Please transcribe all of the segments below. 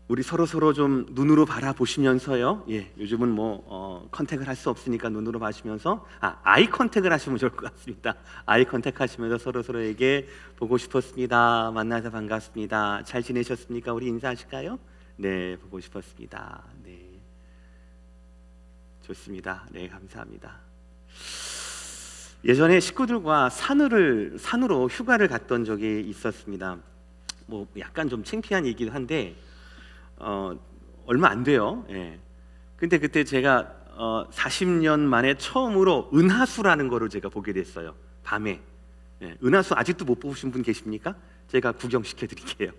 우리 서로 좀 눈으로 바라보시면서요. 요즘은 컨택을 할 수 없으니까 눈으로 봐시면서 아이 컨택을 하시면 좋을 것 같습니다. 아이 컨택 하시면서 서로에게 보고 싶었습니다. 만나서 반갑습니다. 잘 지내셨습니까? 우리 인사하실까요? 네, 보고 싶었습니다. 네, 좋습니다. 네, 감사합니다. 예전에 식구들과 산으로 휴가를 갔던 적이 있었습니다. 약간 좀 창피한 얘기도 한데 얼마 안 돼요. 근데 그때 제가 40년 만에 처음으로 은하수라는 거를 제가 보게 됐어요. 밤에. 은하수 아직도 못 보신 분 계십니까? 제가 구경시켜 드릴게요.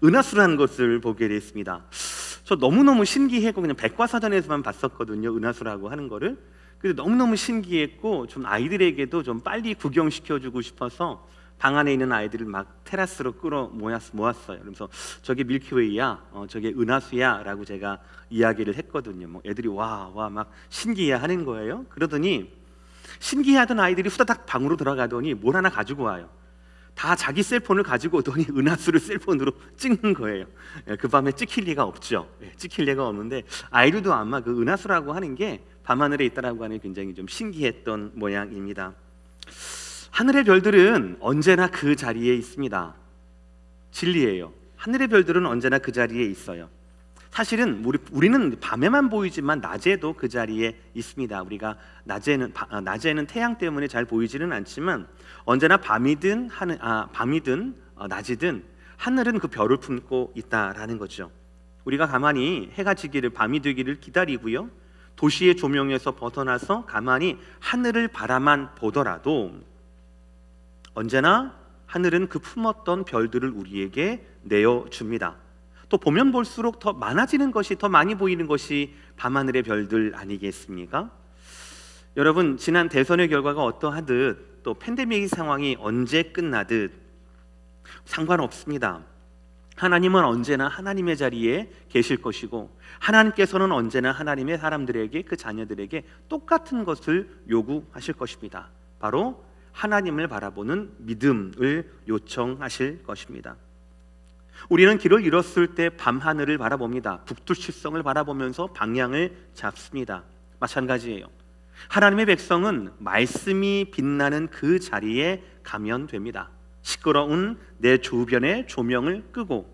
은하수라는 것을 보게 됐습니다. 저 너무너무 신기했고 그냥 백과사전에서만 봤었거든요. 은하수라고 하는 거를. 근데 너무너무 신기했고 좀 아이들에게도 좀 빨리 구경시켜주고 싶어서 방 안에 있는 아이들을 막 테라스로 끌어 모았어요. 그래서 저게 밀키웨이야, 저게 은하수야 라고 제가 이야기를 했거든요. 애들이 와 막 신기해 하는 거예요. 그러더니 신기해하던 아이들이 후다닥 방으로 들어가더니 뭘 하나 가지고 와요. 다 자기 셀폰을 가지고 오더니 은하수를 셀폰으로 찍는 거예요. 그 밤에 찍힐 리가 없죠. 찍힐 리가 없는데 아이들도 아마 그 은하수라고 하는 게 밤하늘에 있다라고 하는 게 굉장히 좀 신기했던 모양입니다. 하늘의 별들은 언제나 그 자리에 있습니다. 진리예요. 하늘의 별들은 언제나 그 자리에 있어요. 사실은 우리는 밤에만 보이지만 낮에도 그 자리에 있습니다. 우리가 낮에는 태양 때문에 잘 보이지는 않지만 언제나 밤이든 낮이든 하늘은 그 별을 품고 있다라는 거죠. 우리가 가만히 해가 지기를 밤이 되기를 기다리고요. 도시의 조명에서 벗어나서 가만히 하늘을 바라만 보더라도 언제나 하늘은 그 품었던 별들을 우리에게 내어줍니다. 또 보면 볼수록 더 많아지는 것이, 더 많이 보이는 것이 밤하늘의 별들 아니겠습니까? 여러분, 지난 대선의 결과가 어떠하듯 또 팬데믹 상황이 언제 끝나듯 상관없습니다. 하나님은 언제나 하나님의 자리에 계실 것이고 하나님께서는 언제나 하나님의 사람들에게, 그 자녀들에게 똑같은 것을 요구하실 것입니다. 바로 하나님을 바라보는 믿음을 요청하실 것입니다. 우리는 길을 잃었을 때 밤하늘을 바라봅니다. 북두칠성을 바라보면서 방향을 잡습니다. 마찬가지예요. 하나님의 백성은 말씀이 빛나는 그 자리에 가면 됩니다. 시끄러운 내 주변의 조명을 끄고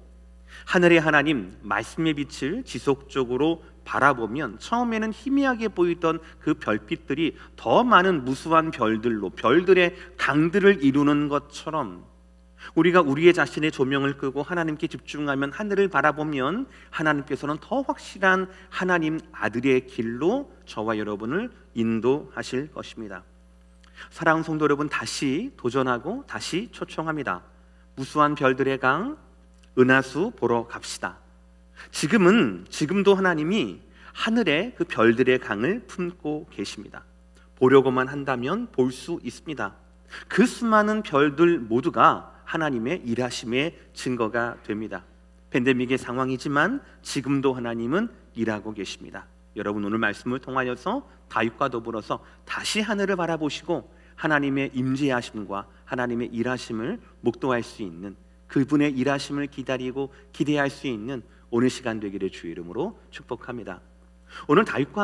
하늘의 하나님 말씀의 빛을 지속적으로 바라보면 처음에는 희미하게 보이던 그 별빛들이 더 많은 무수한 별들로, 별들의 강들을 이루는 것처럼 우리가 우리의 자신의 조명을 끄고 하나님께 집중하면, 하늘을 바라보면 하나님께서는 더 확실한 하나님 아들의 길로 저와 여러분을 인도하실 것입니다. 사랑하는 성도 여러분, 다시 도전하고 다시 초청합니다. 무수한 별들의 강 은하수 보러 갑시다. 지금도 하나님이 하늘에 그 별들의 강을 품고 계십니다. 보려고만 한다면 볼 수 있습니다. 그 수많은 별들 모두가 하나님의 일하심의 증거가 됩니다. 팬데믹의 상황이지만 지금도 하나님은 일하고 계십니다. 여러분, 오늘 말씀을 통하여서 다윗과 더불어서 다시 하늘을 바라보시고 하나님의 임재하심과 하나님의 일하심을 목도할 수 있는, 그분의 일하심을 기다리고 기대할 수 있는 오늘 시간 되기를 주의 이름으로 축복합니다. 오늘 다윗과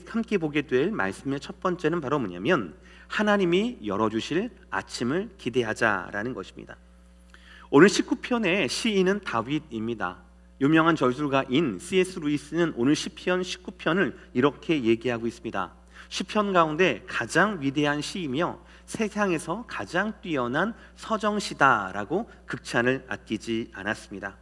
함께 보게 될 말씀의 첫 번째는 바로 뭐냐면 하나님이 열어주실 아침을 기대하자라는 것입니다. 오늘 19편의 시인은 다윗입니다. 유명한 저술가인 C.S. 루이스는 오늘 시편 19편을 이렇게 얘기하고 있습니다. 시편 가운데 가장 위대한 시이며 세상에서 가장 뛰어난 서정시다라고 극찬을 아끼지 않았습니다.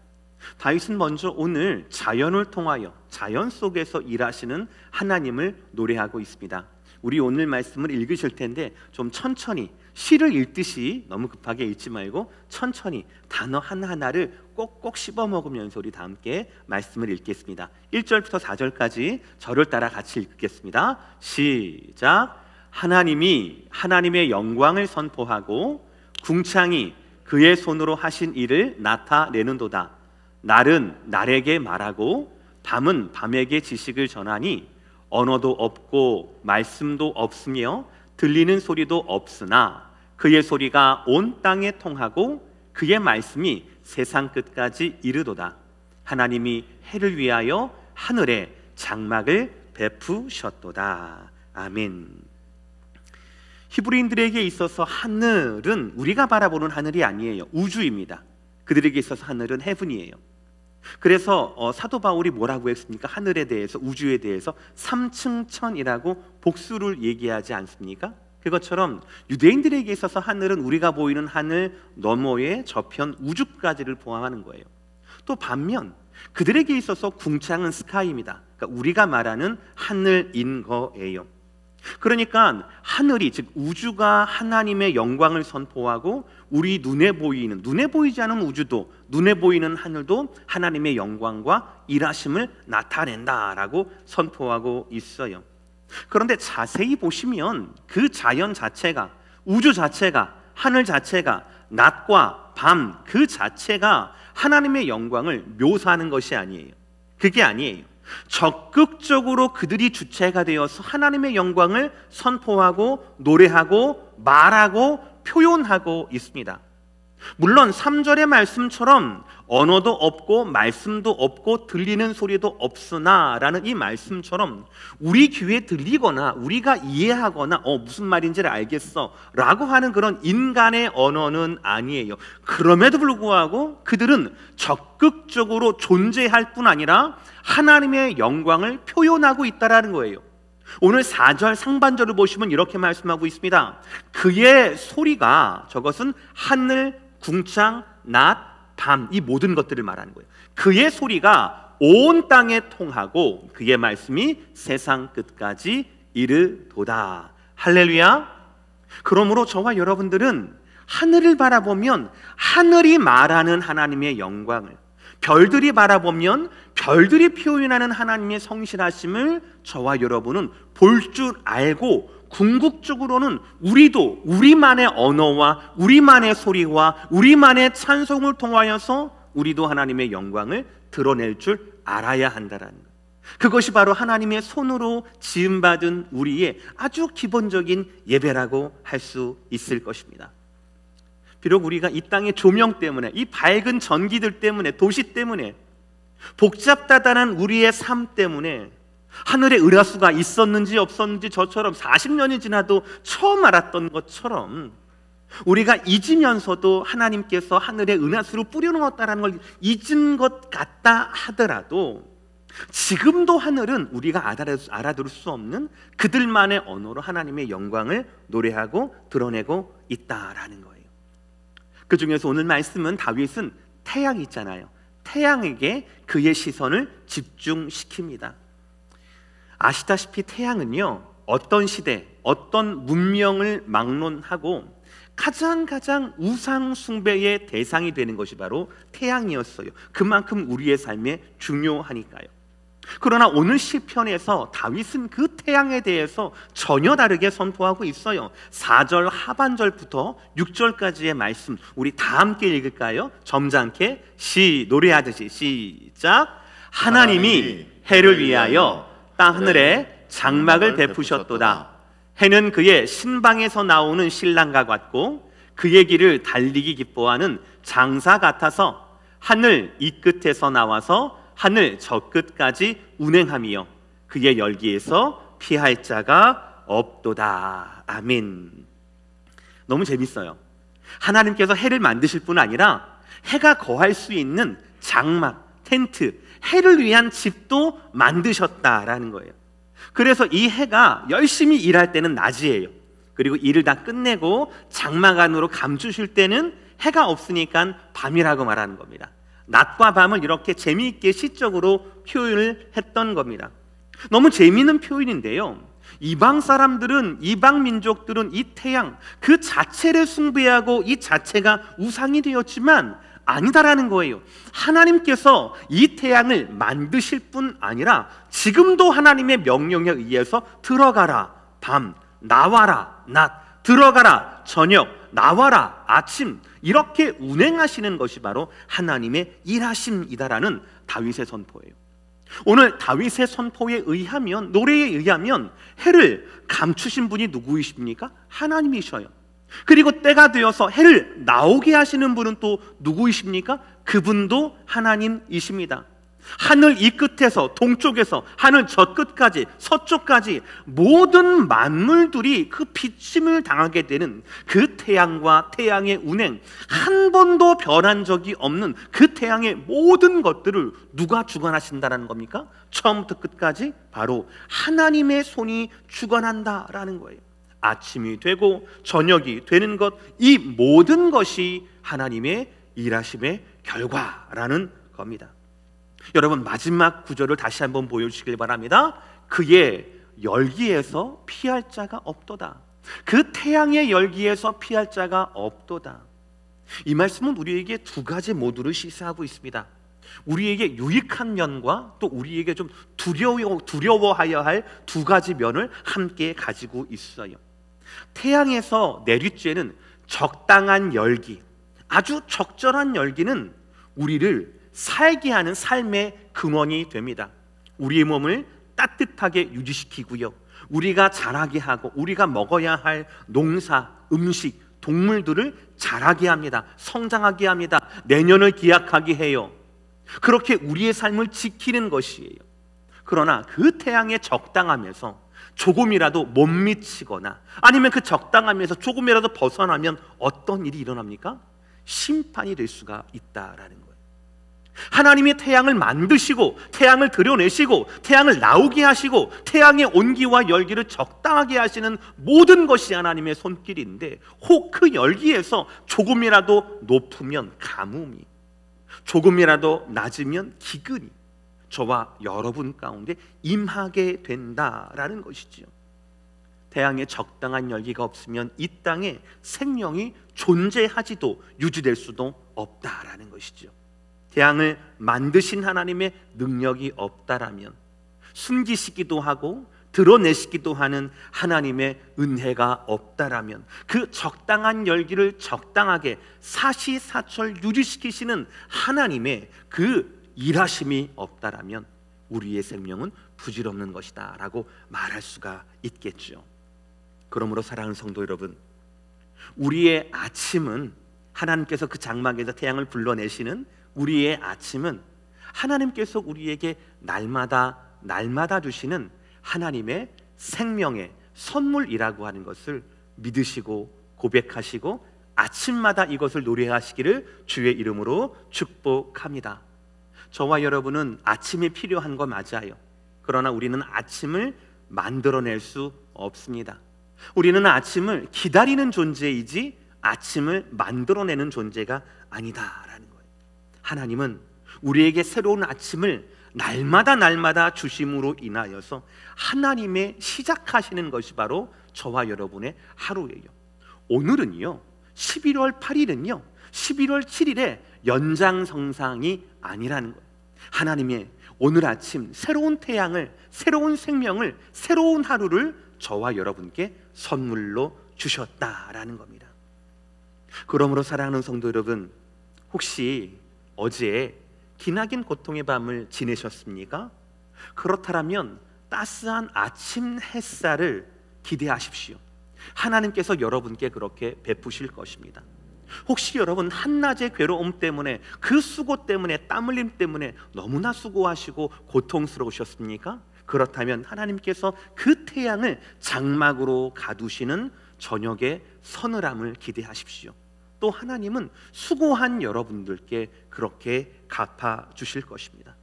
다윗은 먼저 오늘 자연을 통하여 자연 속에서 일하시는 하나님을 노래하고 있습니다. 우리 오늘 말씀을 읽으실 텐데 좀 천천히, 시를 읽듯이 너무 급하게 읽지 말고 천천히 단어 하나하나를 꼭꼭 씹어 먹으면서 우리 다 함께 말씀을 읽겠습니다. 1절부터 4절까지 저를 따라 같이 읽겠습니다. 시작. 하나님이 하나님의 영광을 선포하고 궁창이 그의 손으로 하신 일을 나타내는도다. 날은 날에게 말하고 밤은 밤에게 지식을 전하니 언어도 없고 말씀도 없으며 들리는 소리도 없으나 그의 소리가 온 땅에 통하고 그의 말씀이 세상 끝까지 이르도다. 하나님이 해를 위하여 하늘에 장막을 베푸셨도다. 아멘. 히브리인들에게 있어서 하늘은 우리가 바라보는 하늘이 아니에요. 우주입니다. 그들에게 있어서 하늘은 헤븐이에요. 그래서 사도 바울이 뭐라고 했습니까? 하늘에 대해서, 우주에 대해서 삼층천이라고 복수를 얘기하지 않습니까? 그것처럼 유대인들에게 있어서 하늘은 우리가 보이는 하늘 너머의 저편 우주까지를 포함하는 거예요. 또 반면 그들에게 있어서 궁창은 스카이입니다. 그러니까 우리가 말하는 하늘인 거예요. 그러니까 하늘이, 즉 우주가 하나님의 영광을 선포하고 우리 눈에 보이지 않은 우주도, 눈에 보이는 하늘도 하나님의 영광과 일하심을 나타낸다라고 선포하고 있어요. 그런데 자세히 보시면 그 자연 자체가, 우주 자체가, 하늘 자체가, 낮과 밤 그 자체가 하나님의 영광을 묘사하는 것이 아니에요. 그게 아니에요. 적극적으로 그들이 주체가 되어서 하나님의 영광을 선포하고 노래하고 말하고 표현하고 있습니다. 물론 3절의 말씀처럼 언어도 없고 말씀도 없고 들리는 소리도 없으나 라는 이 말씀처럼 우리 귀에 들리거나 우리가 이해하거나 무슨 말인지를 알겠어 라고 하는 그런 인간의 언어는 아니에요. 그럼에도 불구하고 그들은 적극적으로 존재할 뿐 아니라 하나님의 영광을 표현하고 있다는 거예요. 오늘 4절 상반절을 보시면 이렇게 말씀하고 있습니다. 그의 소리가, 저것은 하늘, 궁창, 낮, 밤, 이 모든 것들을 말하는 거예요. 그의 소리가 온 땅에 통하고 그의 말씀이 세상 끝까지 이르도다. 할렐루야. 그러므로 저와 여러분들은 하늘을 바라보면 하늘이 말하는 하나님의 영광을, 별들이 바라보면 별들이 표현하는 하나님의 성실하심을 저와 여러분은 볼 줄 알고, 궁극적으로는 우리도 우리만의 언어와 우리만의 소리와 우리만의 찬송을 통하여서 우리도 하나님의 영광을 드러낼 줄 알아야 한다라는 것. 그것이 바로 하나님의 손으로 지음받은 우리의 아주 기본적인 예배라고 할 수 있을 것입니다. 비록 우리가 이 땅의 조명 때문에, 이 밝은 전기들 때문에, 도시 때문에, 복잡다단한 우리의 삶 때문에 하늘에 은하수가 있었는지 없었는지 저처럼 40년이 지나도 처음 알았던 것처럼 우리가 잊으면서도 하나님께서 하늘에 은하수를 뿌려놓았다는 걸 잊은 것 같다 하더라도 지금도 하늘은 우리가 알아들을 수 없는 그들만의 언어로 하나님의 영광을 노래하고 드러내고 있다라는 거예요. 그 중에서 오늘 말씀은 다윗은 태양 있잖아요. 태양에게 그의 시선을 집중시킵니다. 아시다시피 태양은요, 어떤 시대, 어떤 문명을 막론하고 가장 우상 숭배의 대상이 되는 것이 바로 태양이었어요. 그만큼 우리의 삶에 중요하니까요. 그러나 오늘 시편에서 다윗은 그 태양에 대해서 전혀 다르게 선포하고 있어요. 4절 하반절부터 6절까지의 말씀 우리 다 함께 읽을까요? 점잖게 노래하듯이 시작. 하나님이 해를 위하여 땅 하늘에 장막을 베푸셨도다. 해는 그의 신방에서 나오는 신랑과 같고 그의 길을 달리기 기뻐하는 장사 같아서 하늘 이 끝에서 나와서 하늘 저 끝까지 운행하며 그의 열기에서 피할 자가 없도다. 아멘. 너무 재밌어요. 하나님께서 해를 만드실 뿐 아니라 해가 거할 수 있는 장막, 텐트, 해를 위한 집도 만드셨다라는 거예요. 그래서 이 해가 열심히 일할 때는 낮이에요. 그리고 일을 다 끝내고 장막 안으로 감추실 때는 해가 없으니까 밤이라고 말하는 겁니다. 낮과 밤을 이렇게 재미있게 시적으로 표현을 했던 겁니다. 너무 재미있는 표현인데요, 이방 사람들은, 이방 민족들은 이 태양 그 자체를 숭배하고 이 자체가 우상이 되었지만 아니다라는 거예요. 하나님께서 이 태양을 만드실 뿐 아니라 지금도 하나님의 명령에 의해서 들어가라 밤, 나와라 낮, 들어가라 저녁, 나와라 아침, 이렇게 운행하시는 것이 바로 하나님의 일하심이다라는 다윗의 선포예요. 오늘 다윗의 선포에 의하면, 노래에 의하면 해를 감추신 분이 누구이십니까? 하나님이셔요. 그리고 때가 되어서 해를 나오게 하시는 분은 또 누구이십니까? 그분도 하나님이십니다. 하늘 이 끝에서 동쪽에서 하늘 저 끝까지 서쪽까지 모든 만물들이 그 비침을 당하게 되는 그 태양과 태양의 운행, 한 번도 변한 적이 없는 그 태양의 모든 것들을 누가 주관하신다는 겁니까? 처음부터 끝까지 바로 하나님의 손이 주관한다라는 거예요. 아침이 되고 저녁이 되는 것, 이 모든 것이 하나님의 일하심의 결과라는 겁니다. 여러분, 마지막 구절을 다시 한번 보여주시길 바랍니다. 그의 열기에서 피할 자가 없도다. 그 태양의 열기에서 피할 자가 없도다. 이 말씀은 우리에게 두 가지 모두를 시사하고 있습니다. 우리에게 유익한 면과 또 우리에게 좀 두려워하여야 할 두 가지 면을 함께 가지고 있어요. 태양에서 내리쬐는 적당한 열기, 아주 적절한 열기는 우리를 살게 하는 삶의 근원이 됩니다. 우리의 몸을 따뜻하게 유지시키고요, 우리가 자라게 하고 우리가 먹어야 할 농사, 음식, 동물들을 자라게 합니다. 성장하게 합니다. 내년을 기약하게 해요. 그렇게 우리의 삶을 지키는 것이에요. 그러나 그 태양의 적당함에서 조금이라도 못 미치거나 아니면 그 적당함에서 조금이라도 벗어나면 어떤 일이 일어납니까? 심판이 될 수가 있다라는 거예요. 하나님이 태양을 만드시고 태양을 드러내시고 태양을 나오게 하시고 태양의 온기와 열기를 적당하게 하시는 모든 것이 하나님의 손길인데, 혹 그 열기에서 조금이라도 높으면 가뭄이, 조금이라도 낮으면 기근이 저와 여러분 가운데 임하게 된다라는 것이지요. 태양의 적당한 열기가 없으면 이 땅에 생명이 존재하지도 유지될 수도 없다라는 것이죠. 태양을 만드신 하나님의 능력이 없다라면, 숨기시기도 하고 드러내시기도 하는 하나님의 은혜가 없다라면, 그 적당한 열기를 적당하게 사시사철 유지시키시는 하나님의 그 일하심이 없다라면 우리의 생명은 부질없는 것이다 라고 말할 수가 있겠죠. 그러므로 사랑하는 성도 여러분, 우리의 아침은, 하나님께서 그 장막에서 태양을 불러내시는 우리의 아침은 하나님께서 우리에게 날마다 주시는 하나님의 생명의 선물이라고 하는 것을 믿으시고 고백하시고 아침마다 이것을 노래하시기를 주의 이름으로 축복합니다. 저와 여러분은 아침이 필요한 거 맞아요. 그러나 우리는 아침을 만들어낼 수 없습니다. 우리는 아침을 기다리는 존재이지 아침을 만들어내는 존재가 아니다라는 거예요. 하나님은 우리에게 새로운 아침을 날마다 주심으로 인하여서 하나님의 시작하시는 것이 바로 저와 여러분의 하루예요. 오늘은요, 11월 8일은요 11월 7일의 연장성상이 아니라는 거예요. 하나님의 오늘 아침 새로운 태양을, 새로운 생명을, 새로운 하루를 저와 여러분께 선물로 주셨다라는 겁니다. 그러므로 사랑하는 성도 여러분, 혹시 어제 기나긴 고통의 밤을 지내셨습니까? 그렇다면 따스한 아침 햇살을 기대하십시오. 하나님께서 여러분께 그렇게 베푸실 것입니다. 혹시 여러분 한낮의 괴로움 때문에, 그 수고 때문에, 땀 흘림 때문에 너무나 수고하시고 고통스러우셨습니까? 그렇다면 하나님께서 그 태양을 장막으로 가두시는 저녁의 서늘함을 기대하십시오. 또 하나님은 수고한 여러분들께 그렇게 갚아주실 것입니다.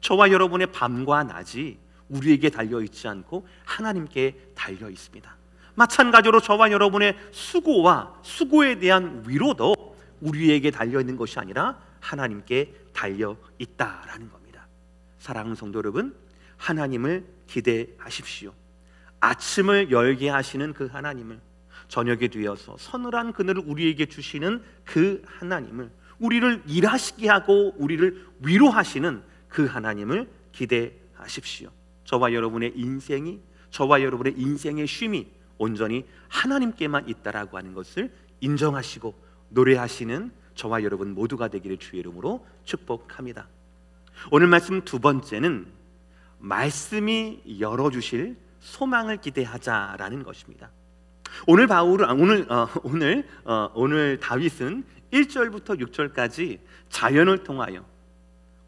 저와 여러분의 밤과 낮이 우리에게 달려있지 않고 하나님께 달려있습니다. 마찬가지로 저와 여러분의 수고와 수고에 대한 위로도 우리에게 달려있는 것이 아니라 하나님께 달려있다라는 겁니다. 사랑하는 성도 여러분, 하나님을 기대하십시오. 아침을 열게 하시는 그 하나님을, 저녁에 되어서 서늘한 그늘을 우리에게 주시는 그 하나님을, 우리를 일하시게 하고 우리를 위로하시는 그 하나님을 기대하십시오. 저와 여러분의 인생이, 저와 여러분의 인생의 쉼이 온전히 하나님께만 있다라고 하는 것을 인정하시고 노래하시는 저와 여러분 모두가 되기를 주의 이름으로 축복합니다. 오늘 말씀 두 번째는 말씀이 열어주실 소망을 기대하자라는 것입니다. 오늘 다윗은 1절부터 6절까지 자연을 통하여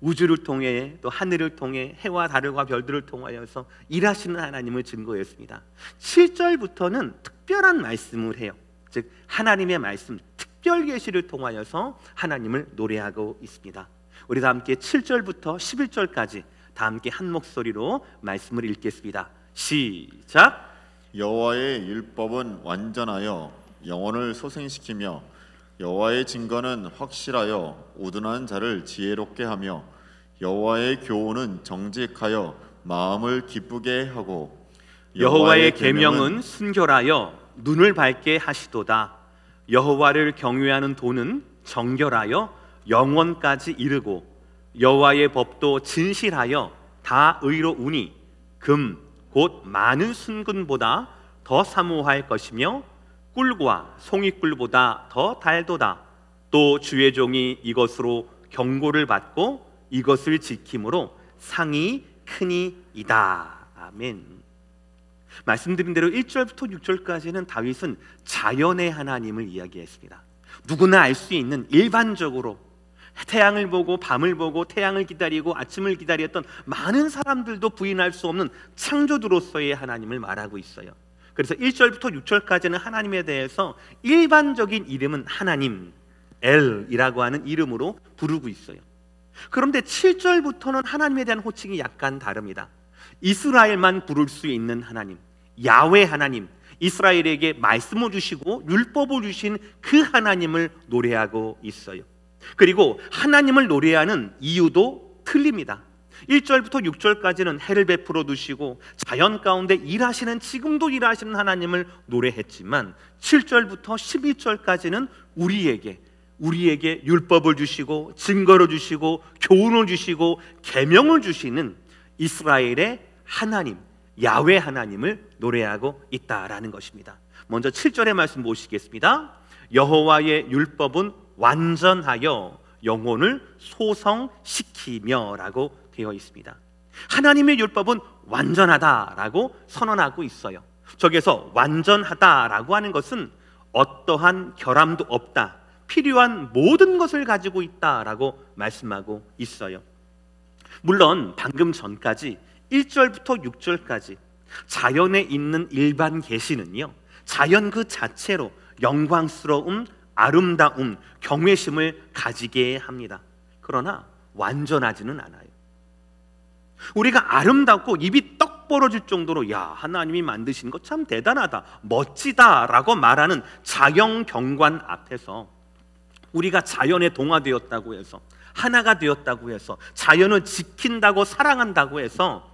우주를 통해 또 하늘을 통해 해와 달과 별들을 통하여서 일하시는 하나님을 증거했습니다. 7절부터는 특별한 말씀을 해요. 즉 하나님의 말씀, 특별 계시를 통하여서 하나님을 노래하고 있습니다. 우리 다 함께 7절부터 11절까지 다 함께 한 목소리로 말씀을 읽겠습니다. 시작. 여호와의 율법은 완전하여 영혼을 소생시키며 여호와의 증거는 확실하여 우둔한 자를 지혜롭게 하며 여호와의 교훈은 정직하여 마음을 기쁘게 하고 여호와의 계명은 순결하여 눈을 밝게 하시도다. 여호와를 경외하는 도는 정결하여 영원까지 이르고 여호와의 법도 진실하여 다 의로우니 금 곧 많은 순금보다 더 사모할 것이며 꿀과 송이꿀보다 더 달도다. 또 주의 종이 이것으로 경고를 받고 이것을 지킴으로 상이 크니이다. 아멘. 말씀드린 대로 1절부터 6절까지는 다윗은 자연의 하나님을 이야기했습니다. 누구나 알 수 있는 일반적으로 태양을 보고 밤을 보고 태양을 기다리고 아침을 기다렸던 많은 사람들도 부인할 수 없는 창조주로서의 하나님을 말하고 있어요. 그래서 1절부터 6절까지는 하나님에 대해서 일반적인 이름은 하나님, 엘이라고 하는 이름으로 부르고 있어요. 그런데 7절부터는 하나님에 대한 호칭이 약간 다릅니다. 이스라엘만 부를 수 있는 하나님, 야훼 하나님, 이스라엘에게 말씀을 주시고 율법을 주신 그 하나님을 노래하고 있어요. 그리고 하나님을 노래하는 이유도 틀립니다. 1절부터 6절까지는 해를 베풀어 두시고 자연 가운데 일하시는, 지금도 일하시는 하나님을 노래했지만 7절부터 11절까지는 우리에게 율법을 주시고 증거를 주시고 교훈을 주시고 계명을 주시는 이스라엘의 하나님, 야훼 하나님을 노래하고 있다라는 것입니다. 먼저 7절의 말씀 보시겠습니다. 여호와의 율법은 완전하여 영혼을 소성시키며 라고 되어 있습니다. 하나님의 율법은 완전하다라고 선언하고 있어요. 저기서 완전하다라고 하는 것은 어떠한 결함도 없다, 필요한 모든 것을 가지고 있다라고 말씀하고 있어요. 물론 방금 전까지 1절부터 6절까지 자연에 있는 일반 계시는요, 자연 그 자체로 영광스러움, 아름다움, 경외심을 가지게 합니다. 그러나 완전하지는 않아요. 우리가 아름답고 입이 떡 벌어질 정도로 야, 하나님이 만드신 것 참 대단하다, 멋지다 라고 말하는 자연 경관 앞에서 우리가 자연에 동화되었다고 해서, 하나가 되었다고 해서, 자연을 지킨다고 사랑한다고 해서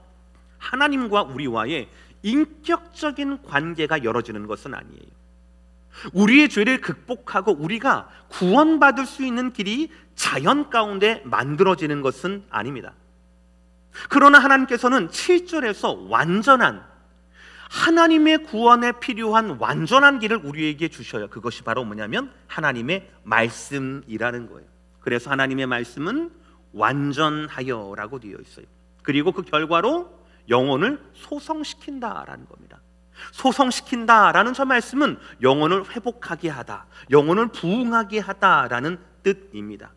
하나님과 우리와의 인격적인 관계가 열어지는 것은 아니에요. 우리의 죄를 극복하고 우리가 구원받을 수 있는 길이 자연 가운데 만들어지는 것은 아닙니다. 그러나 하나님께서는 7절에서 완전한, 하나님의 구원에 필요한 완전한 길을 우리에게 주셔요. 그것이 바로 뭐냐면 하나님의 말씀이라는 거예요. 그래서 하나님의 말씀은 완전하여 라고 되어 있어요. 그리고 그 결과로 영혼을 소성시킨다라는 겁니다. 소성시킨다라는 저 말씀은 영혼을 회복하게 하다, 영혼을 부흥하게 하다라는 뜻입니다.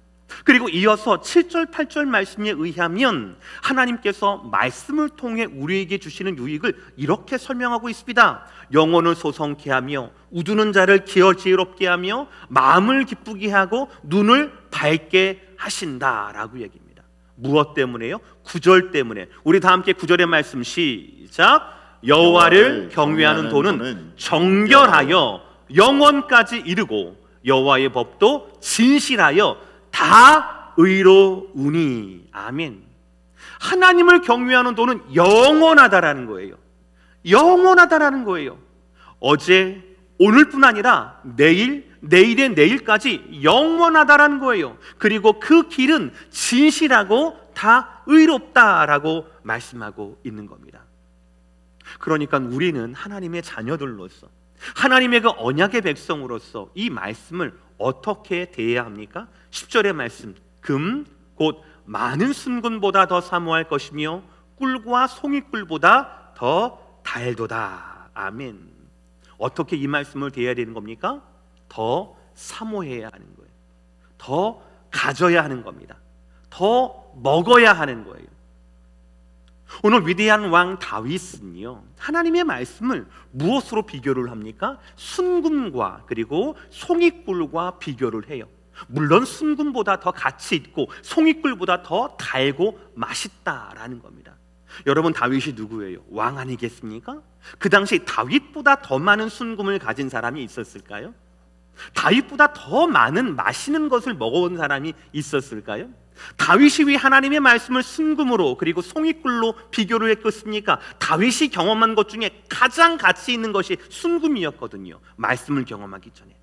그리고 이어서 7절, 8절 말씀에 의하면 하나님께서 말씀을 통해 우리에게 주시는 유익을 이렇게 설명하고 있습니다. 영혼을 소성케 하며 우두는 자를 지혜롭게 하며 마음을 기쁘게 하고 눈을 밝게 하신다라고 얘기합니다. 무엇 때문에요? 9절 때문에. 우리 다 함께 9절의 말씀 시작. 여호와를 경외하는 도는 정결하여 영원까지 이르고 여호와의 법도 진실하여 다 의로우니. 아멘. 하나님을 경외하는 도는 영원하다라는 거예요. 영원하다라는 거예요. 어제, 오늘뿐 아니라 내일, 내일의 내일까지 영원하다라는 거예요. 그리고 그 길은 진실하고 다 의롭다라고 말씀하고 있는 겁니다. 그러니까 우리는 하나님의 자녀들로서, 하나님의 그 언약의 백성으로서 이 말씀을 어떻게 대해야 합니까? 10절의 말씀, 금 곧 많은 순금보다 더 사모할 것이며 꿀과 송이꿀보다 더 달도다. 아멘. 어떻게 이 말씀을 대해야 되는 겁니까? 더 사모해야 하는 거예요. 더 가져야 하는 겁니다. 더 먹어야 하는 거예요. 오늘 위대한 왕 다윗은요, 하나님의 말씀을 무엇으로 비교를 합니까? 순금과 그리고 송이꿀과 비교를 해요. 물론 순금보다 더 가치 있고 송이꿀보다 더 달고 맛있다라는 겁니다. 여러분, 다윗이 누구예요? 왕 아니겠습니까? 그 당시 다윗보다 더 많은 순금을 가진 사람이 있었을까요? 다윗보다 더 많은 맛있는 것을 먹어온 사람이 있었을까요? 다윗이 왜 하나님의 말씀을 순금으로 그리고 송이꿀로 비교를 했겠습니까? 다윗이 경험한 것 중에 가장 가치 있는 것이 순금이었거든요. 말씀을 경험하기 전에.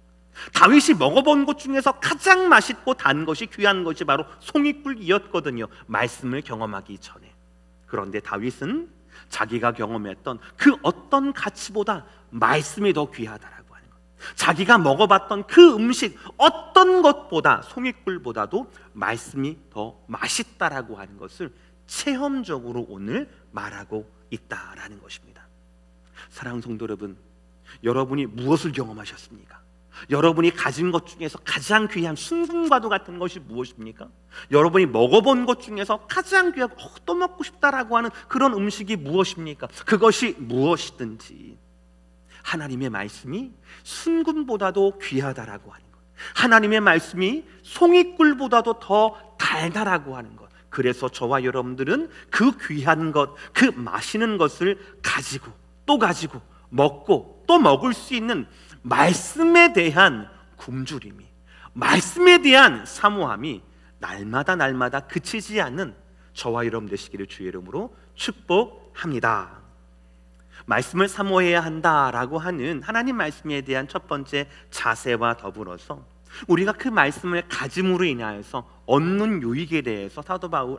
다윗이 먹어본 것 중에서 가장 맛있고 단 것이, 귀한 것이 바로 송이꿀이었거든요. 말씀을 경험하기 전에. 그런데 다윗은 자기가 경험했던 그 어떤 가치보다 말씀이 더 귀하다라고 하는 것, 자기가 먹어봤던 그 음식 어떤 것보다, 송이꿀보다도 말씀이 더 맛있다라고 하는 것을 체험적으로 오늘 말하고 있다라는 것입니다. 사랑하는 성도 여러분, 여러분이 무엇을 경험하셨습니까? 여러분이 가진 것 중에서 가장 귀한 순금과도 같은 것이 무엇입니까? 여러분이 먹어본 것 중에서 가장 귀하고 또 먹고 싶다라고 하는 그런 음식이 무엇입니까? 그것이 무엇이든지 하나님의 말씀이 순금보다도 귀하다라고 하는 것, 하나님의 말씀이 송이꿀보다도 더 달다라고 하는 것, 그래서 저와 여러분들은 그 귀한 것, 그 맛있는 것을 가지고 또 가지고 먹고 또 먹을 수 있는 말씀에 대한 굶주림이, 말씀에 대한 사모함이 날마다 그치지 않는 저와 여러분 되시기를 주의 이름으로 축복합니다. 말씀을 사모해야 한다라고 하는 하나님 말씀에 대한 첫 번째 자세와 더불어서 우리가 그 말씀을 가짐으로 인하여서 얻는 유익에 대해서 사도 바울,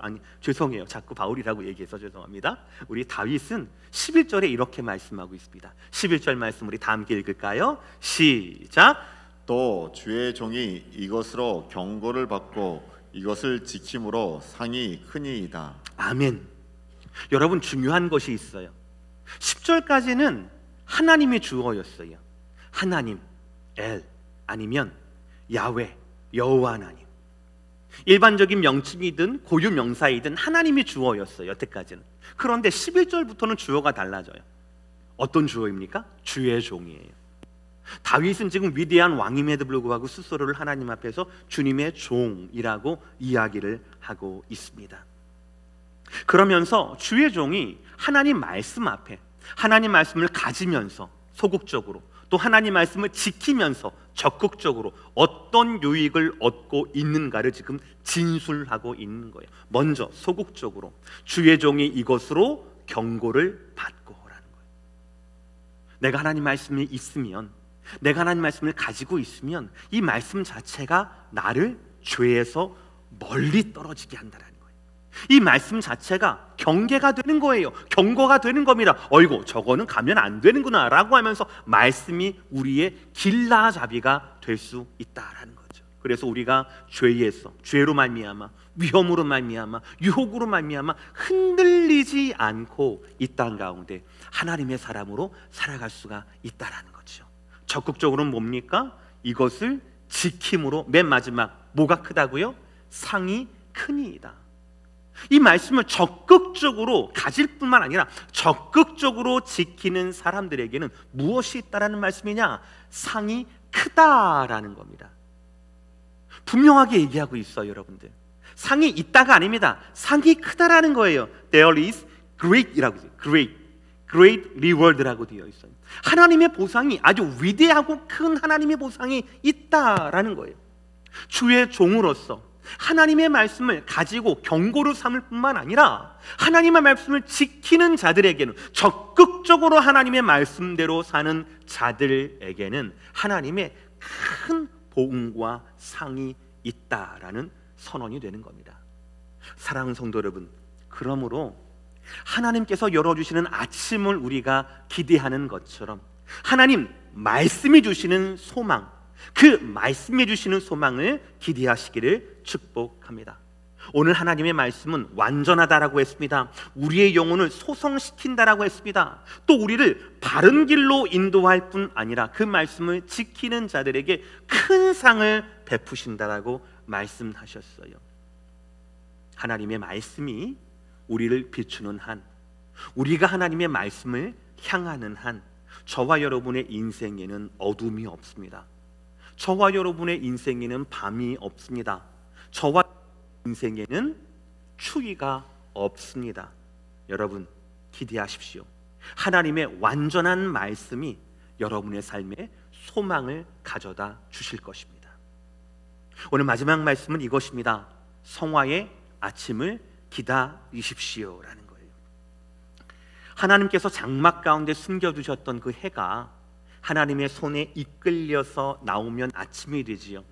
자꾸 바울이라고 얘기해서 죄송합니다. 우리 다윗은 11절에 이렇게 말씀하고 있습니다. 11절 말씀 우리 다 함께 읽을까요? 시작. 또 주의 종이 이것으로 경고를 받고 이것을 지킴으로 상이 크니이다. 아멘. 여러분, 중요한 것이 있어요. 10절까지는 하나님의 주어였어요. 하나님, 엘, 아니면 야훼, 여호와 하나님. 일반적인 명칭이든 고유 명사이든 하나님이 주어였어요, 여태까지는. 그런데 11절부터는 주어가 달라져요. 어떤 주어입니까? 주의 종이에요. 다윗은 지금 위대한 왕임에도 불구하고 스스로를 하나님 앞에서 주님의 종이라고 이야기를 하고 있습니다. 그러면서 주의 종이 하나님 말씀 앞에 하나님 말씀을 가지면서 소극적으로, 또 하나님 말씀을 지키면서 적극적으로 어떤 유익을 얻고 있는가를 지금 진술하고 있는 거예요. 먼저 소극적으로 주의 종이 이것으로 경고를 받고라는 거예요. 내가 하나님 말씀이 있으면, 내가 하나님 말씀을 가지고 있으면 이 말씀 자체가 나를 죄에서 멀리 떨어지게 한다는 거예요. 이 말씀 자체가 경계가 되는 거예요. 경고가 되는 겁니다. 어이구, 저거는 가면 안 되는구나 라고 하면서 말씀이 우리의 길라잡이가 될 수 있다라는 거죠. 그래서 우리가 죄에서, 죄로 말미암아, 위험으로 말미암아, 유혹으로 말미암아 흔들리지 않고 이 땅 가운데 하나님의 사람으로 살아갈 수가 있다라는 거죠. 적극적으로는 뭡니까? 이것을 지킴으로, 맨 마지막 뭐가 크다고요? 상이 크니이다. 이 말씀을 적극적으로 가질 뿐만 아니라 적극적으로 지키는 사람들에게는 무엇이 있다라는 말씀이냐? 상이 크다라는 겁니다. 분명하게 얘기하고 있어요, 여러분들. 상이 있다가 아닙니다. 상이 크다라는 거예요. There is great이라고 있어요. great reward라고 되어 있어요. 하나님의 보상이, 아주 위대하고 큰 하나님의 보상이 있다라는 거예요. 주의 종으로서 하나님의 말씀을 가지고 경고를 삼을 뿐만 아니라 하나님의 말씀을 지키는 자들에게는, 적극적으로 하나님의 말씀대로 사는 자들에게는 하나님의 큰 복음과 상이 있다라는 선언이 되는 겁니다. 사랑하는 성도 여러분, 그러므로 하나님께서 열어주시는 아침을 우리가 기대하는 것처럼 하나님 말씀이 주시는 소망, 그 말씀해 주시는 소망을 기대하시기를 축복합니다. 오늘 하나님의 말씀은 완전하다라고 했습니다. 우리의 영혼을 소성시킨다라고 했습니다. 또 우리를 바른 길로 인도할 뿐 아니라 그 말씀을 지키는 자들에게 큰 상을 베푸신다라고 말씀하셨어요. 하나님의 말씀이 우리를 비추는 한, 우리가 하나님의 말씀을 향하는 한, 저와 여러분의 인생에는 어둠이 없습니다. 저와 여러분의 인생에는 밤이 없습니다. 저와 인생에는 추위가 없습니다. 여러분 기대하십시오. 하나님의 완전한 말씀이 여러분의 삶에 소망을 가져다 주실 것입니다. 오늘 마지막 말씀은 이것입니다. 성화의 아침을 기다리십시오라는 거예요. 하나님께서 장막 가운데 숨겨두셨던 그 해가 하나님의 손에 이끌려서 나오면 아침이 되지요.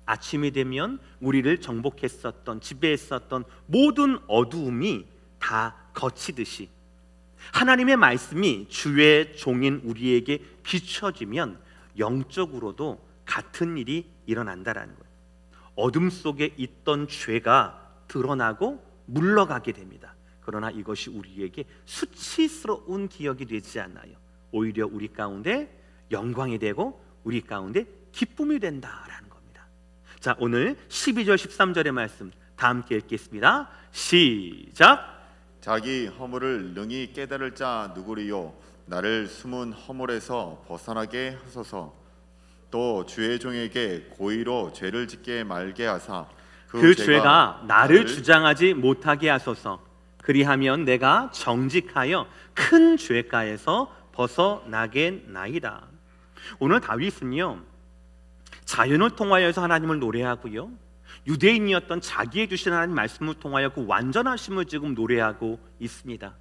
아침이 되면 우리를 정복했었던, 지배했었던 모든 어두움이 다 거치듯이 하나님의 말씀이 주의 종인 우리에게 비춰지면 영적으로도 같은 일이 일어난다라는 거예요. 어둠 속에 있던 죄가 드러나고 물러가게 됩니다. 그러나 이것이 우리에게 수치스러운 기억이 되지 않아요. 오히려 우리 가운데 영광이 되고 우리 가운데 기쁨이 된다라는 겁니다. 자, 오늘 12절 13절의 말씀 다 함께 읽겠습니다. 시작. 자기 허물을 능히 깨달을 자 누구리요? 나를 숨은 허물에서 벗어나게 하소서. 또 주의 종에게 고의로 죄를 짓게 말게 하사 그 죄가 나를 주장하지 못하게 하소서. 그리하면 내가 정직하여 큰 죄가에서 벗어나겠나이다. 오늘 다윗은요, 자연을 통하여서 하나님을 노래하고요, 유대인이었던 자기의 주신 하나님 말씀을 통하여 그 완전하심을 지금 노래하고 있습니다.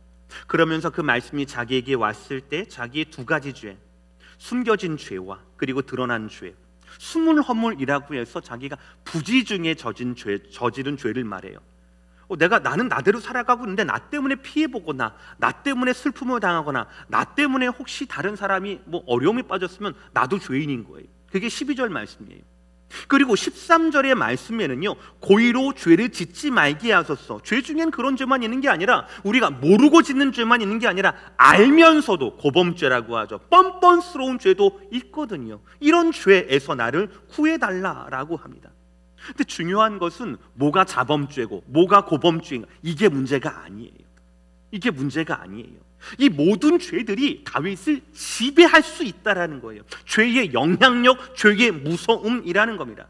그러면서 그 말씀이 자기에게 왔을 때 자기의 두 가지 죄, 숨겨진 죄와 그리고 드러난 죄, 숨은 허물이라고 해서 자기가 부지 중에 저지른 죄를 말해요. 나는 나대로 살아가고 있는데 나 때문에 피해보거나 나 때문에 슬픔을 당하거나 나 때문에 혹시 다른 사람이 어려움에 빠졌으면 나도 죄인인 거예요. 그게 12절 말씀이에요. 그리고 13절의 말씀에는요, 고의로 죄를 짓지 말게 하소서. 죄 중엔 그런 죄만 있는 게 아니라 우리가 모르고 짓는 죄만 있는 게 아니라 알면서도 고범죄라고 하죠. 뻔뻔스러운 죄도 있거든요. 이런 죄에서 나를 구해달라라고 합니다. 근데 중요한 것은 뭐가 자범죄고 뭐가 고범죄인가, 이게 문제가 아니에요. 이게 문제가 아니에요. 이 모든 죄들이 다윗을 지배할 수 있다라는 거예요. 죄의 영향력, 죄의 무서움이라는 겁니다.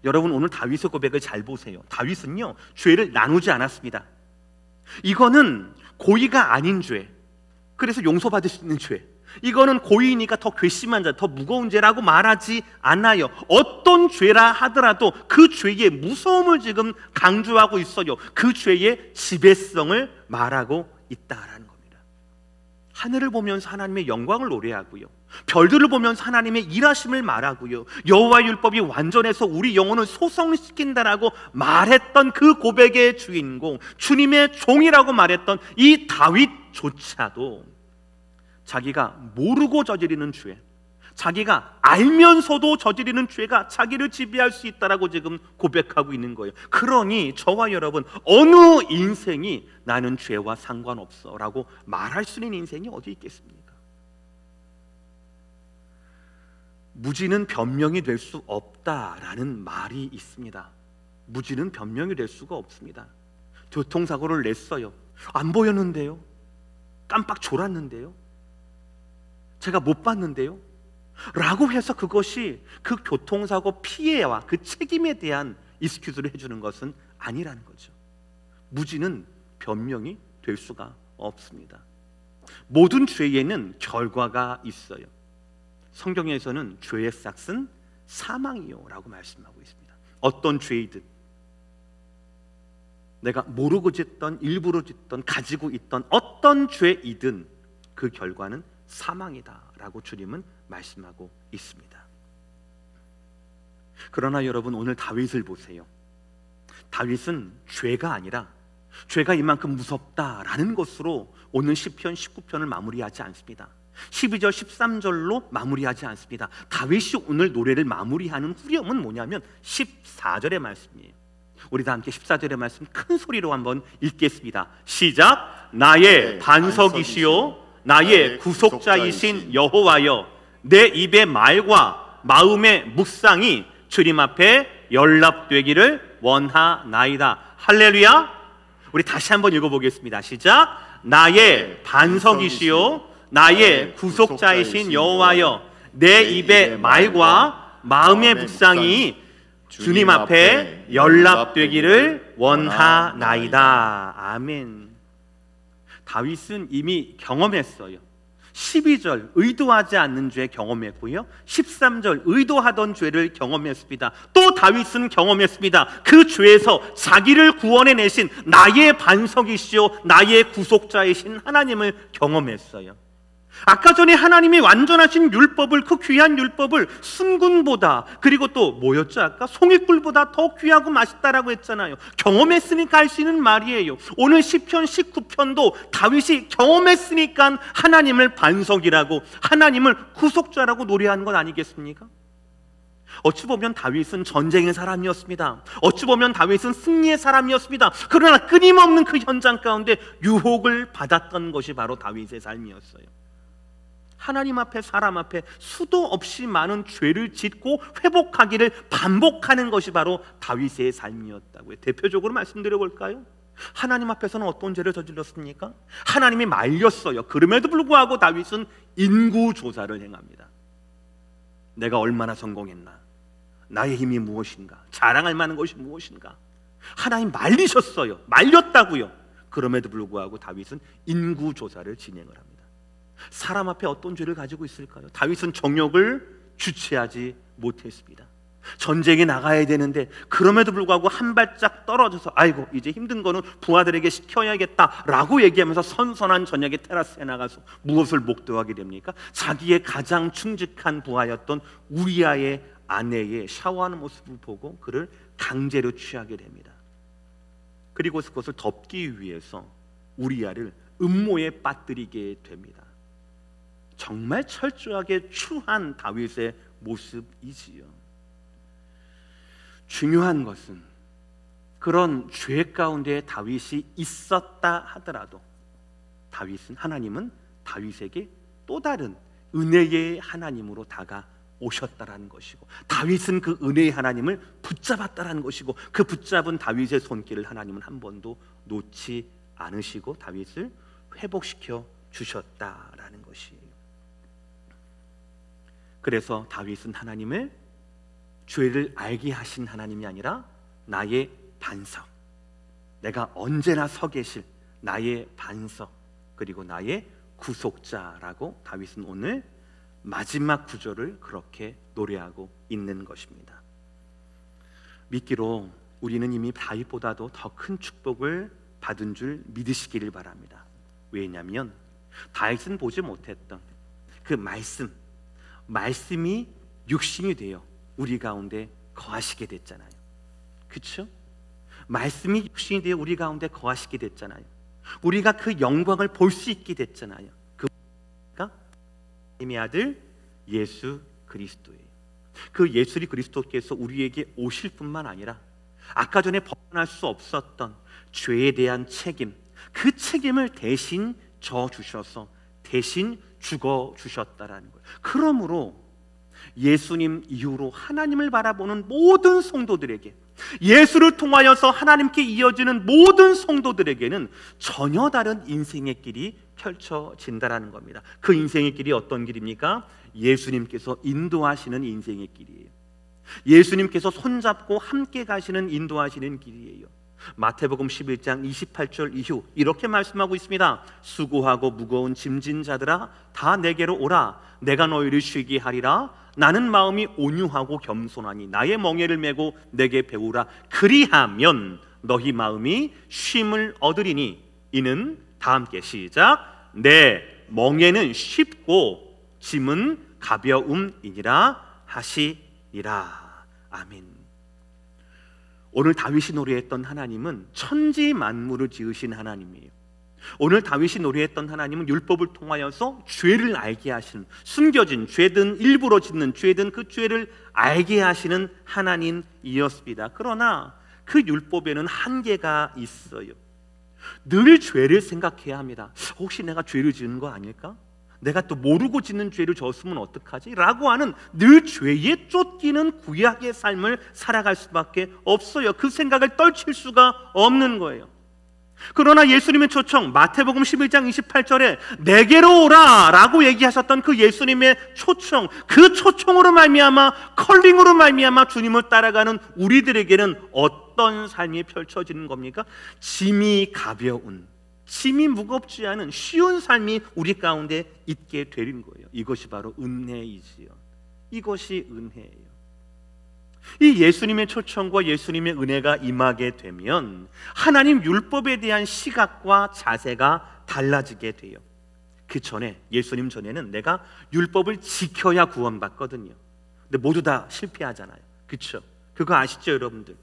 여러분 오늘 다윗의 고백을 잘 보세요. 다윗은요, 죄를 나누지 않았습니다. 이거는 고의가 아닌 죄, 그래서 용서받을 수 있는 죄, 이거는 고의니까 더 괘씸한 죄, 더 무거운 죄라고 말하지 않아요. 어떤 죄라 하더라도 그 죄의 무서움을 지금 강조하고 있어요. 그 죄의 지배성을 말하고 있다라는 겁니다. 하늘을 보면서 하나님의 영광을 노래하고요, 별들을 보면서 하나님의 일하심을 말하고요, 여호와의 율법이 완전해서 우리 영혼을 소성시킨다라고 말했던 그 고백의 주인공, 주님의 종이라고 말했던 이 다윗조차도 자기가 모르고 저지르는 죄, 자기가 알면서도 저지르는 죄가 자기를 지배할 수 있다라고 지금 고백하고 있는 거예요. 그러니 저와 여러분, 어느 인생이 나는 죄와 상관없어 라고 말할 수 있는 인생이 어디 있겠습니까? 무지는 변명이 될 수 없다라는 말이 있습니다. 무지는 변명이 될 수가 없습니다. 교통사고를 냈어요. 안 보였는데요, 깜빡 졸았는데요, 제가 못 봤는데요 라고 해서 그것이 그 교통사고 피해와 그 책임에 대한 익스큐즈를 해주는 것은 아니라는 거죠. 무지는 변명이 될 수가 없습니다. 모든 죄에는 결과가 있어요. 성경에서는 죄의 싹은 사망이요 라고 말씀하고 있습니다. 어떤 죄이든, 내가 모르고 짓던, 일부러 짓던, 가지고 있던 어떤 죄이든 그 결과는 사망이다 라고 주님은 말씀하고 있습니다. 그러나 여러분 오늘 다윗을 보세요. 다윗은 죄가 아니라 죄가 이만큼 무섭다라는 것으로 오늘 시편 19편을 마무리하지 않습니다. 12절 13절로 마무리하지 않습니다. 다윗이 오늘 노래를 마무리하는 후렴은 뭐냐면 14절의 말씀이에요. 우리 다 함께 14절의 말씀 큰 소리로 한번 읽겠습니다. 시작. 나의 반석이시요 나의 구속자이신 여호와여, 내 입의 말과 마음의 묵상이 주님 앞에 앞에 연락되기를 원하나이다. 할렐루야. 우리 다시 한번 읽어보겠습니다. 시작. 나의 반석이시요 나의 구속자이신 여호와여, 내 입의 말과 마음의 묵상이 주님 앞에 연락되기를 원하나이다. 아멘. 다윗은 이미 경험했어요. 12절 의도하지 않는 죄 경험했고요, 13절 의도하던 죄를 경험했습니다. 또 다윗은 경험했습니다. 그 죄에서 자기를 구원해내신 나의 반석이시오 나의 구속자이신 하나님을 경험했어요. 아까 전에 하나님이 완전하신 율법을, 그 귀한 율법을 순금보다, 그리고 또 뭐였죠? 아까 송이꿀보다 더 귀하고 맛있다라고 했잖아요. 경험했으니까 할 수 있는 말이에요. 오늘 시편 19편도 다윗이 경험했으니까 하나님을 반석이라고, 하나님을 구속자라고 노래하는 것 아니겠습니까? 어찌 보면 다윗은 전쟁의 사람이었습니다. 어찌 보면 다윗은 승리의 사람이었습니다. 그러나 끊임없는 그 현장 가운데 유혹을 받았던 것이 바로 다윗의 삶이었어요. 하나님 앞에, 사람 앞에 수도 없이 많은 죄를 짓고 회복하기를 반복하는 것이 바로 다윗의 삶이었다고요. 대표적으로 말씀드려 볼까요? 하나님 앞에서는 어떤 죄를 저질렀습니까? 하나님이 말렸어요. 그럼에도 불구하고 다윗은 인구조사를 행합니다. 내가 얼마나 성공했나? 나의 힘이 무엇인가? 자랑할 만한 것이 무엇인가? 하나님 말리셨어요. 말렸다고요. 그럼에도 불구하고 다윗은 인구조사를 진행을 합니다. 사람 앞에 어떤 죄를 가지고 있을까요? 다윗은 정욕을 주체하지 못했습니다. 전쟁에 나가야 되는데 그럼에도 불구하고 한 발짝 떨어져서 아이고 이제 힘든 거는 부하들에게 시켜야겠다라고 얘기하면서 선선한 저녁에 테라스에 나가서 무엇을 목도하게 됩니까? 자기의 가장 충직한 부하였던 우리아의 아내의 샤워하는 모습을 보고 그를 강제로 취하게 됩니다. 그리고 그것을 덮기 위해서 우리아를 음모에 빠뜨리게 됩니다. 정말 철저하게 추한 다윗의 모습이지요. 중요한 것은 그런 죄 가운데 다윗이 있었다 하더라도 하나님은 다윗에게 또 다른 은혜의 하나님으로 다가오셨다라는 것이고, 다윗은 그 은혜의 하나님을 붙잡았다라는 것이고, 그 붙잡은 다윗의 손길을 하나님은 한 번도 놓지 않으시고 다윗을 회복시켜 주셨다라는 것이에요. 그래서 다윗은 하나님을 죄를 알게 하신 하나님이 아니라 나의 반석, 내가 언제나 서 계실 나의 반석, 그리고 나의 구속자라고 다윗은 오늘 마지막 구절을 그렇게 노래하고 있는 것입니다. 믿기로 우리는 이미 다윗보다도 더 큰 축복을 받은 줄 믿으시기를 바랍니다. 왜냐하면 다윗은 보지 못했던 그 말씀이 육신이 되어 우리 가운데 거하시게 됐잖아요. 그렇죠? 말씀이 육신이 되어 우리 가운데 거하시게 됐잖아요. 우리가 그 영광을 볼 수 있게 됐잖아요. 그가 하나님의 아들 예수 그리스도예요. 그 예수 그리스도께서 우리에게 오실 뿐만 아니라 아까 전에 벗어날 수 없었던 죄에 대한 책임, 그 책임을 대신 져 주셔서 대신 죽어 주셨다라는 거예요. 그러므로 예수님 이후로 하나님을 바라보는 모든 성도들에게, 예수를 통하여서 하나님께 이어지는 모든 성도들에게는 전혀 다른 인생의 길이 펼쳐진다라는 겁니다. 그 인생의 길이 어떤 길입니까? 예수님께서 인도하시는 인생의 길이에요. 예수님께서 손잡고 함께 가시는 인도하시는 길이에요. 마태복음 11장 28절 이후 이렇게 말씀하고 있습니다. 수고하고 무거운 짐진 자들아 다 내게로 오라. 내가 너희를 쉬게 하리라. 나는 마음이 온유하고 겸손하니 나의 멍에를 메고 내게 배우라. 그리하면 너희 마음이 쉼을 얻으리니 이는 다 함께 시작. 내 멍에는 쉽고 짐은 가벼움이니라 하시니라. 아멘. 오늘 다윗이 노래했던 하나님은 천지 만물을 지으신 하나님이에요. 오늘 다윗이 노래했던 하나님은 율법을 통하여서 죄를 알게 하시는, 숨겨진 죄든 일부러 짓는 죄든 그 죄를 알게 하시는 하나님이었습니다. 그러나 그 율법에는 한계가 있어요. 늘 죄를 생각해야 합니다. 혹시 내가 죄를 지은 거 아닐까? 내가 또 모르고 짓는 죄를 졌으면 어떡하지? 라고 하는 늘 죄에 쫓기는 구약의 삶을 살아갈 수밖에 없어요. 그 생각을 떨칠 수가 없는 거예요. 그러나 예수님의 초청, 마태복음 11장 28절에 내게로 오라 라고 얘기하셨던 그 예수님의 초청, 그 초청으로 말미암아, 컬링으로 말미암아 주님을 따라가는 우리들에게는 어떤 삶이 펼쳐지는 겁니까? 짐이 가벼운, 짐이 무겁지 않은 쉬운 삶이 우리 가운데 있게 되는 거예요. 이것이 바로 은혜이지요. 이것이 은혜예요. 이 예수님의 초청과 예수님의 은혜가 임하게 되면 하나님 율법에 대한 시각과 자세가 달라지게 돼요. 그 전에, 예수님 전에는 내가 율법을 지켜야 구원받거든요. 근데 모두 다 실패하잖아요. 그렇죠? 그거 아시죠, 여러분들?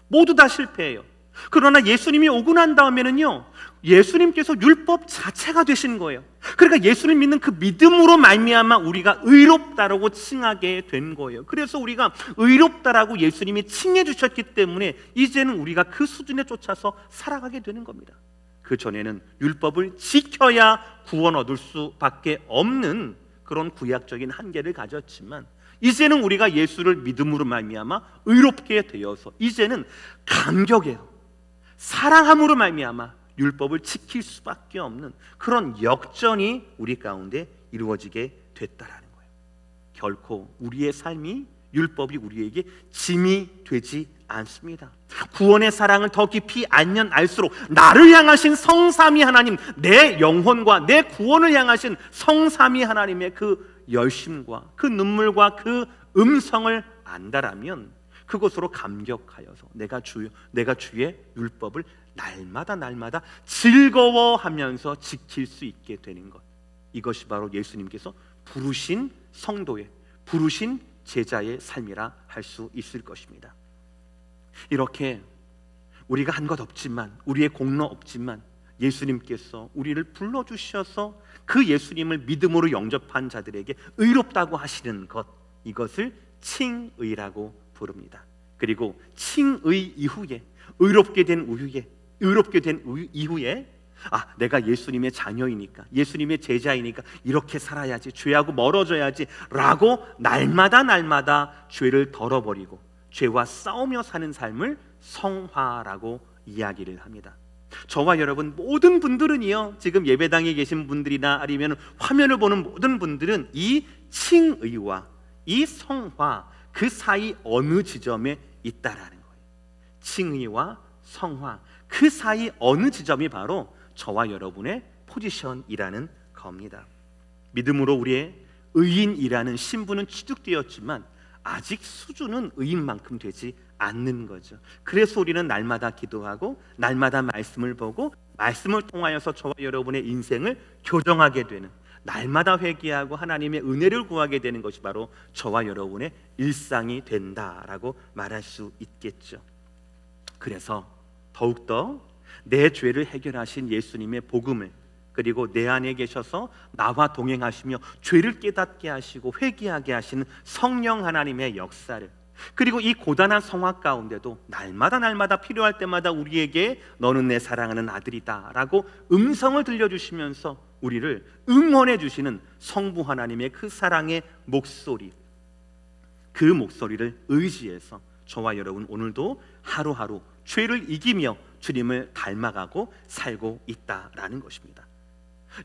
모두 다 실패해요. 그러나 예수님이 오고 난 다음에는요, 예수님께서 율법 자체가 되신 거예요. 그러니까 예수님 믿는 그 믿음으로 말미암아 우리가 의롭다라고 칭하게 된 거예요. 그래서 우리가 의롭다라고 예수님이 칭해 주셨기 때문에 이제는 우리가 그 수준에 쫓아서 살아가게 되는 겁니다. 그 전에는 율법을 지켜야 구원 얻을 수밖에 없는 그런 구약적인 한계를 가졌지만, 이제는 우리가 예수를 믿음으로 말미암아 의롭게 되어서 이제는 감격해요. 사랑함으로 말미암아 율법을 지킬 수밖에 없는 그런 역전이 우리 가운데 이루어지게 됐다라는 거예요. 결코 우리의 삶이, 율법이 우리에게 짐이 되지 않습니다. 구원의 사랑을 더 깊이 알면 알수록 나를 향하신 성삼위 하나님, 내 영혼과 내 구원을 향하신 성삼위 하나님의 그 열심과 그 눈물과 그 음성을 안다라면 그것으로 감격하여서 내가 주의 율법을 날마다 즐거워하면서 지킬 수 있게 되는 것, 이것이 바로 예수님께서 부르신 성도의, 부르신 제자의 삶이라 할 수 있을 것입니다. 이렇게 우리가 한 것 없지만, 우리의 공로 없지만 예수님께서 우리를 불러주셔서 그 예수님을 믿음으로 영접한 자들에게 의롭다고 하시는 것, 이것을 칭의라고 부릅니다. 그리고 칭의 이후에, 의롭게 된 이후에 내가 예수님의 자녀이니까, 예수님의 제자이니까 이렇게 살아야지, 죄하고 멀어져야지 라고 날마다 죄를 덜어버리고 죄와 싸우며 사는 삶을 성화라고 이야기를 합니다. 저와 여러분 모든 분들은요, 지금 예배당에 계신 분들이나 아니면 화면을 보는 모든 분들은 이 칭의와 이 성화, 그 사이 어느 지점에 있다라는 거예요. 칭의와 성화, 그 사이 어느 지점이 바로 저와 여러분의 포지션이라는 겁니다. 믿음으로 우리의 의인이라는 신분은 취득되었지만 아직 수준은 의인만큼 되지 않는 거죠. 그래서 우리는 날마다 기도하고 날마다 말씀을 보고 말씀을 통하여서 저와 여러분의 인생을 교정하게 되는, 날마다 회개하고 하나님의 은혜를 구하게 되는 것이 바로 저와 여러분의 일상이 된다라고 말할 수 있겠죠. 그래서 더욱더 내 죄를 해결하신 예수님의 복음을, 그리고 내 안에 계셔서 나와 동행하시며 죄를 깨닫게 하시고 회개하게 하시는 성령 하나님의 역사를, 그리고 이 고단한 성화 가운데도 날마다 필요할 때마다 우리에게 너는 내 사랑하는 아들이다 라고 음성을 들려주시면서 우리를 응원해 주시는 성부 하나님의 그 사랑의 목소리, 그 목소리를 의지해서 저와 여러분 오늘도 하루하루 죄를 이기며 주님을 닮아가고 살고 있다라는 것입니다.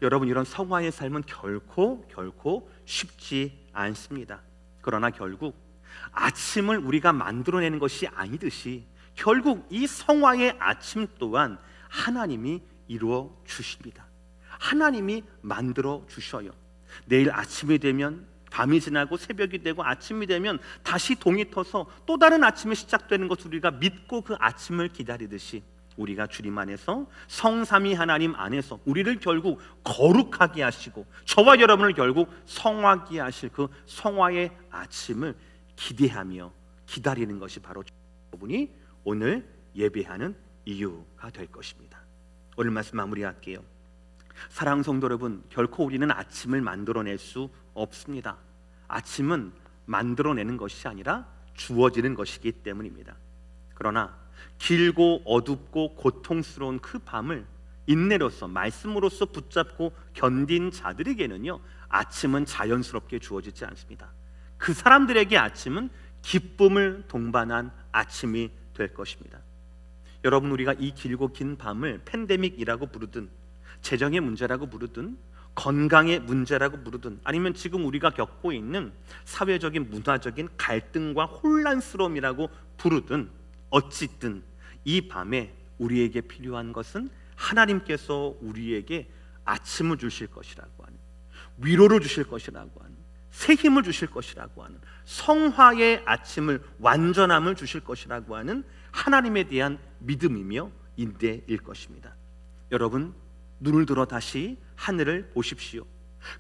여러분, 이런 성화의 삶은 결코 쉽지 않습니다. 그러나 결국 아침을 우리가 만들어내는 것이 아니듯이 결국 이 성화의 아침 또한 하나님이 이루어 주십니다. 하나님이 만들어 주셔요. 내일 아침이 되면, 밤이 지나고 새벽이 되고 아침이 되면 다시 동이 터서 또 다른 아침이 시작되는 것을 우리가 믿고 그 아침을 기다리듯이 우리가 주님 안에서, 성삼위 하나님 안에서 우리를 결국 거룩하게 하시고 저와 여러분을 결국 성화하게 하실 그 성화의 아침을 기대하며 기다리는 것이 바로 여러분이 오늘 예배하는 이유가 될 것입니다. 오늘 말씀 마무리할게요. 사랑하는 성도 여러분, 결코 우리는 아침을 만들어낼 수 없습니다. 아침은 만들어내는 것이 아니라 주어지는 것이기 때문입니다. 그러나 길고 어둡고 고통스러운 그 밤을 인내로서 말씀으로서 붙잡고 견딘 자들에게는요, 아침은 자연스럽게 주어지지 않습니다. 그 사람들에게 아침은 기쁨을 동반한 아침이 될 것입니다. 여러분, 우리가 이 길고 긴 밤을 팬데믹이라고 부르든 재정의 문제라고 부르든 건강의 문제라고 부르든 아니면 지금 우리가 겪고 있는 사회적인 문화적인 갈등과 혼란스러움이라고 부르든 어찌든 이 밤에 우리에게 필요한 것은 하나님께서 우리에게 아침을 주실 것이라고 하는, 위로를 주실 것이라고 하는, 새 힘을 주실 것이라고 하는, 성화의 아침을, 완전함을 주실 것이라고 하는 하나님에 대한 믿음이며 인내일 것입니다. 여러분, 눈을 들어 다시 하늘을 보십시오.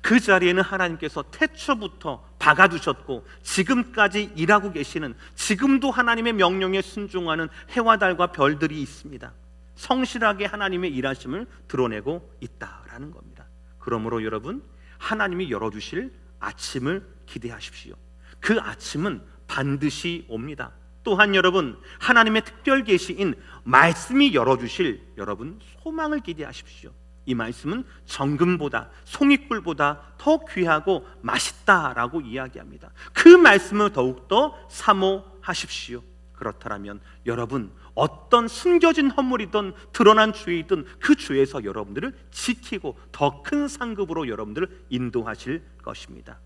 그 자리에는 하나님께서 태초부터 박아두셨고 지금까지 일하고 계시는, 지금도 하나님의 명령에 순종하는 해와 달과 별들이 있습니다. 성실하게 하나님의 일하심을 드러내고 있다라는 겁니다. 그러므로 여러분, 하나님이 열어주실 아침을 기대하십시오. 그 아침은 반드시 옵니다. 또한 여러분, 하나님의 특별 계시인 말씀이 열어주실 여러분 소망을 기대하십시오. 이 말씀은 정금보다 송이꿀보다 더 귀하고 맛있다라고 이야기합니다. 그 말씀을 더욱더 사모하십시오. 그렇다면 여러분, 어떤 숨겨진 허물이든 드러난 죄이든 그 죄에서 여러분들을 지키고 더 큰 상급으로 여러분들을 인도하실 것입니다.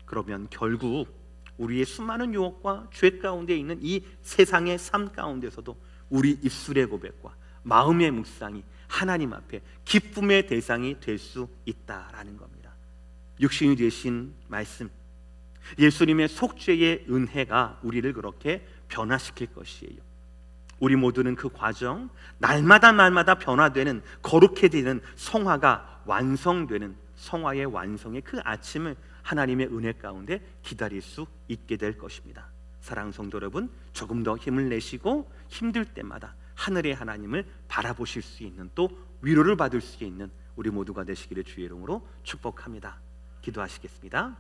그러면 결국 우리의 수많은 유혹과 죄 가운데 있는 이 세상의 삶 가운데서도 우리 입술의 고백과 마음의 묵상이 하나님 앞에 기쁨의 대상이 될 수 있다라는 겁니다. 육신이 되신 말씀, 예수님의 속죄의 은혜가 우리를 그렇게 변화시킬 것이에요. 우리 모두는 그 과정, 날마다 변화되는, 거룩해지는 성화가 완성되는, 성화의 완성의 그 아침을 하나님의 은혜 가운데 기다릴 수 있게 될 것입니다. 사랑하는 성도 여러분, 조금 더 힘을 내시고 힘들 때마다 하늘의 하나님을 바라보실 수 있는, 또 위로를 받을 수 있는 우리 모두가 되시기를 주의 이름으로 축복합니다. 기도하시겠습니다.